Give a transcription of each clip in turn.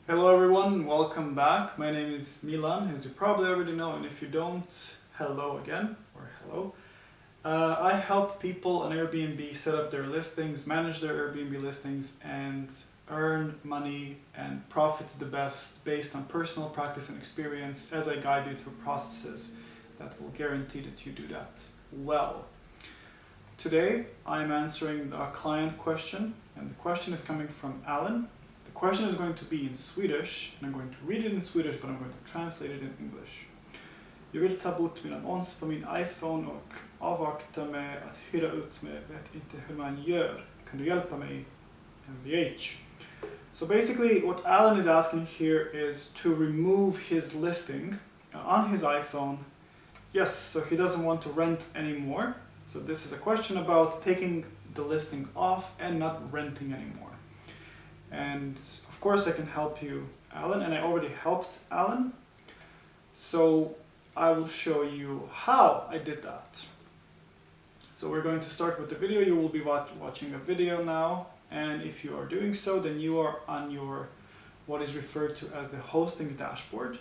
Hello everyone, welcome back. My name is Milan, as you probably already know, and if you don't, hello again, or hello. I help people on Airbnb set up their listings, manage their Airbnb listings, and earn money and profit the best based on personal practice and experience as I guide you through processes that will guarantee that you do that well. Today, I'm answering a client question, and the question is coming from Alan. The question is going to be in Swedish, and I'm going to read it in Swedish, but I'm going to translate it in English. Jag vill ta bort min annons på min iPhone och avvakta med att hyra ut mig. Vet inte hur man gör. Kan du hjälpa mig? MVH. So basically what Alan is asking here is to remove his listing on his iPhone. Yes, so he doesn't want to rent anymore. So this is a question about taking the listing off and not renting anymore. And of course I can help you, Alan, and I already helped Alan. So I will show you how I did that. So we're going to start with the video. You will be watching a video now, and if you are doing so, then you are on your what is referred to as the hosting dashboard.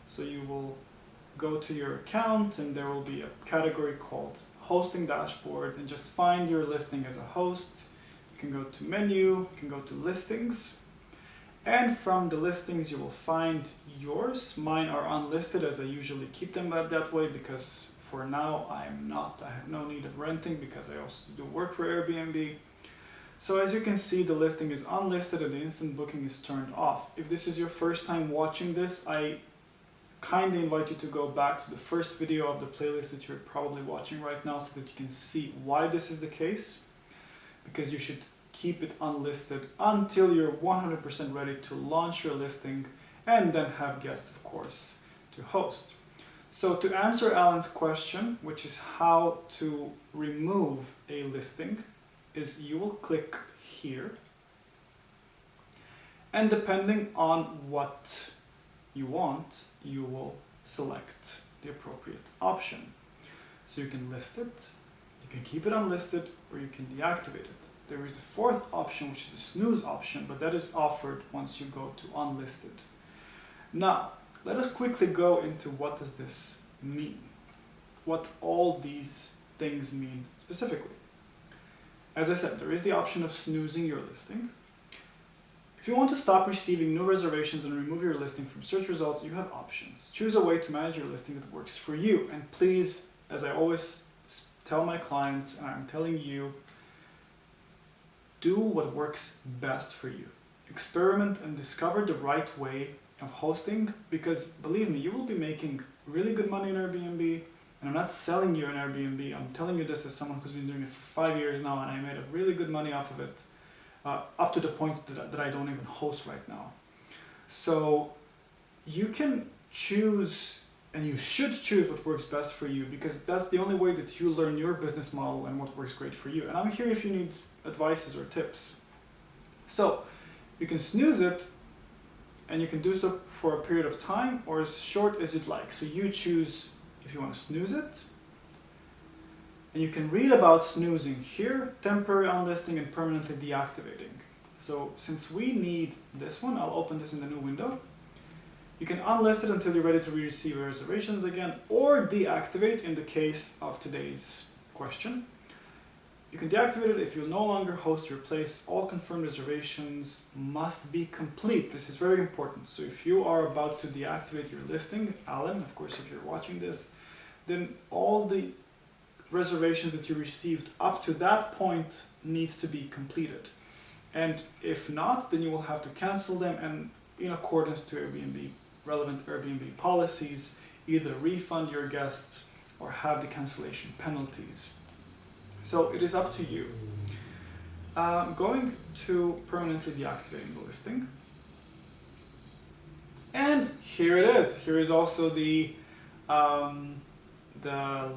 So you will go to your account and there will be a category called hosting dashboard, and just find your listing as a host. You can go to menu, you can go to listings, and from the listings you will find yours. Mine are unlisted as I usually keep them that way because for now I have no need of renting because I also do work for Airbnb. So as you can see, the listing is unlisted and the instant booking is turned off. If this is your first time watching this, I kindly invite you to go back to the first video of the playlist that you're probably watching right now so that you can see why this is the case, because you should keep it unlisted until you're 100% ready to launch your listing and then have guests, of course, to host. So to answer Alan's question, which is how to remove a listing, is you will click here, and depending on what you want, you will select the appropriate option. So you can list it, you can keep it unlisted, or you can deactivate it. There is the fourth option, which is the snooze option, but that is offered once you go to unlisted. Now, let us quickly go into what does this mean, what all these things mean specifically. As I said, there is the option of snoozing your listing. If you want to stop receiving new reservations and remove your listing from search results, you have options. Choose a way to manage your listing that works for you. And please, as I always tell my clients, and I'm telling you, do what works best for you. Experiment and discover the right way of hosting, because believe me, you will be making really good money in Airbnb. And I'm not selling you an Airbnb, I'm telling you this as someone who's been doing it for 5 years now, and I made a really good money off of it. Up to the point that I don't even host right now. So you can choose, and you should choose what works best for you, because that's the only way that you learn your business model and what works great for you. And I'm here if you need advices or tips. So you can snooze it, and you can do so for a period of time or as short as you'd like. So you choose if you want to snooze it. And you can read about snoozing here, temporary unlisting and permanently deactivating. So since we need this one, I'll open this in the new window. You can unlist it until you're ready to receive reservations again, or deactivate in the case of today's question. You can deactivate it if you no longer host your place. All confirmed reservations must be complete. This is very important. So if you are about to deactivate your listing, Alan, of course, if you're watching this, then all the reservations that you received up to that point needs to be completed. And if not, then you will have to cancel them, and in accordance to Airbnb, relevant Airbnb policies, either refund your guests or have the cancellation penalties. So it is up to you. Going to permanently deactivating the listing. And here it is. Here is also the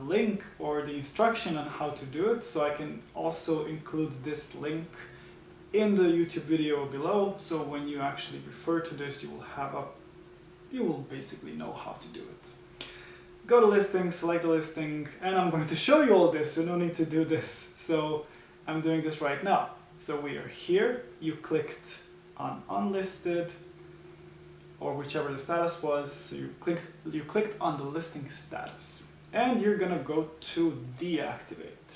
link or the instruction on how to do it. So I can also include this link in the YouTube video below. So when you actually refer to this, you will basically know how to do it. Go to listing, select the listing, and I'm going to show you all this, so no need to do this. So I'm doing this right now. So we are here, you clicked on unlisted, or whichever the status was. So you clicked on the listing status, and you're gonna go to deactivate.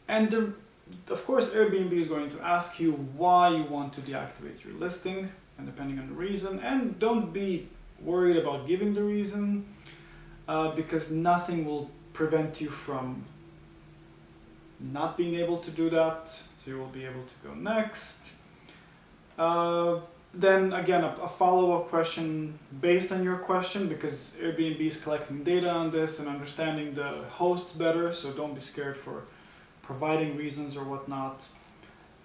And of course, Airbnb is going to ask you why you want to deactivate your listing, and depending on the reason. And don't be worried about giving the reason, because nothing will prevent you from not being able to do that. So you will be able to go next. Then again, a follow-up question based on your question, because Airbnb is collecting data on this and understanding the hosts better, so don't be scared for providing reasons or whatnot.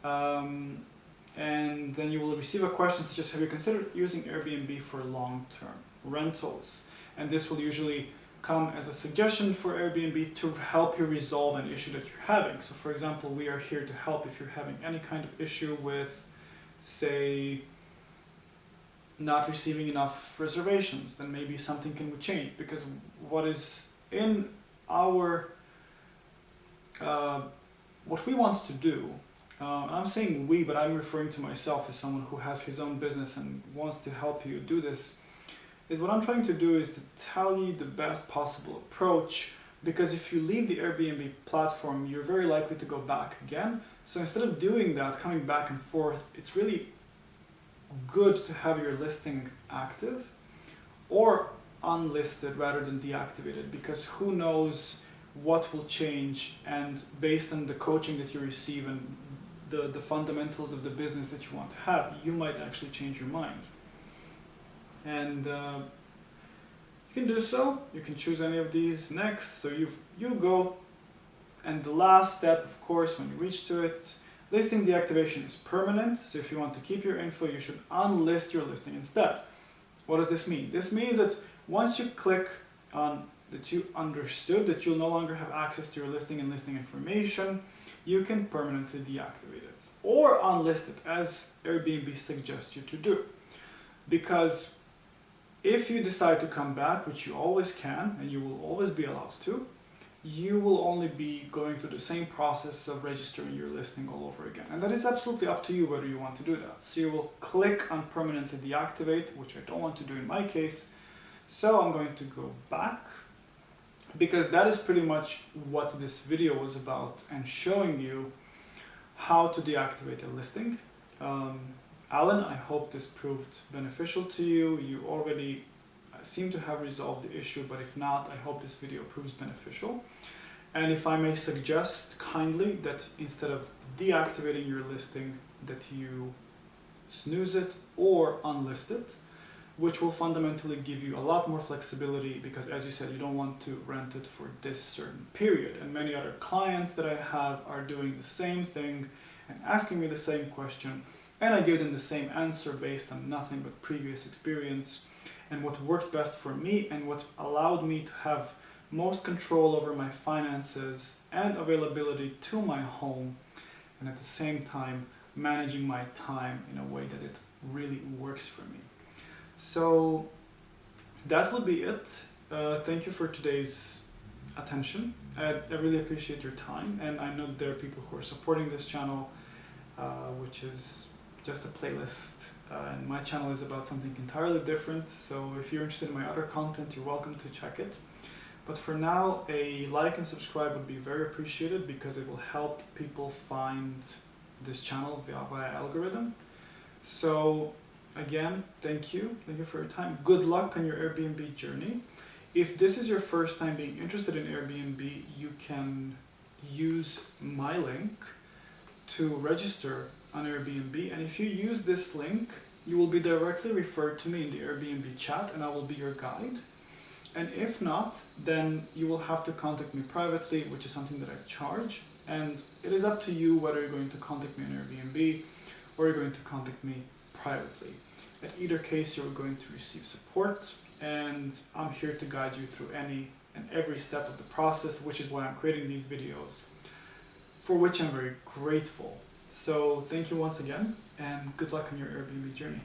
And then you will receive a question such as, have you considered using Airbnb for long-term rentals? And this will usually come as a suggestion for Airbnb to help you resolve an issue that you're having. So for example, we are here to help if you're having any kind of issue with, say, not receiving enough reservations, then maybe something can change, because what is in our, what we want to do, I'm saying we, but I'm referring to myself as someone who has his own business and wants to help you do this, is what I'm trying to do is to tell you the best possible approach, because if you leave the Airbnb platform, you're very likely to go back again. So instead of doing that, coming back and forth, it's really good to have your listing active or unlisted rather than deactivated, because who knows what will change, and based on the coaching that you receive and the fundamentals of the business that you want to have, you might actually change your mind. And you can do so. You can choose any of these next. So you go, and the last step, of course, when you reach to it, listing deactivation is permanent. So if you want to keep your info, you should unlist your listing instead. What does this mean? This means that once you click on that you understood that you'll no longer have access to your listing and listing information, you can permanently deactivate it or unlist it, as Airbnb suggests you to do. Because if you decide to come back, which you always can, and you will always be allowed to, you will only be going through the same process of registering your listing all over again. And that is absolutely up to you whether you want to do that. So you will click on permanently deactivate, which I don't want to do in my case. So I'm going to go back, because that is pretty much what this video was about, and showing you how to deactivate a listing. Alan, I hope this proved beneficial to you. You already seem to have resolved the issue, but if not, I hope this video proves beneficial. And if I may suggest kindly that instead of deactivating your listing, that you snooze it or unlist it, which will fundamentally give you a lot more flexibility, because as you said, you don't want to rent it for this certain period. And many other clients that I have are doing the same thing and asking me the same question, and I give them the same answer based on nothing but previous experience and what worked best for me and what allowed me to have most control over my finances and availability to my home, and at the same time managing my time in a way that it really works for me. So that would be it. Thank you for today's attention. I really appreciate your time, and I know there are people who are supporting this channel, which is just a playlist, and my channel is about something entirely different. So if you're interested in my other content, you're welcome to check it. But for now, a like and subscribe would be very appreciated, because it will help people find this channel via algorithm. So again, thank you for your time. Good luck on your Airbnb journey. If this is your first time being interested in Airbnb, you can use my link to register on Airbnb, and if you use this link, you will be directly referred to me in the Airbnb chat, and I will be your guide. And if not, then you will have to contact me privately, which is something that I charge, and it is up to you whether you're going to contact me on Airbnb or you're going to contact me privately. At either case, you're going to receive support, and I'm here to guide you through any and every step of the process, which is why I'm creating these videos, for which I'm very grateful. So thank you once again, and good luck on your Airbnb journey.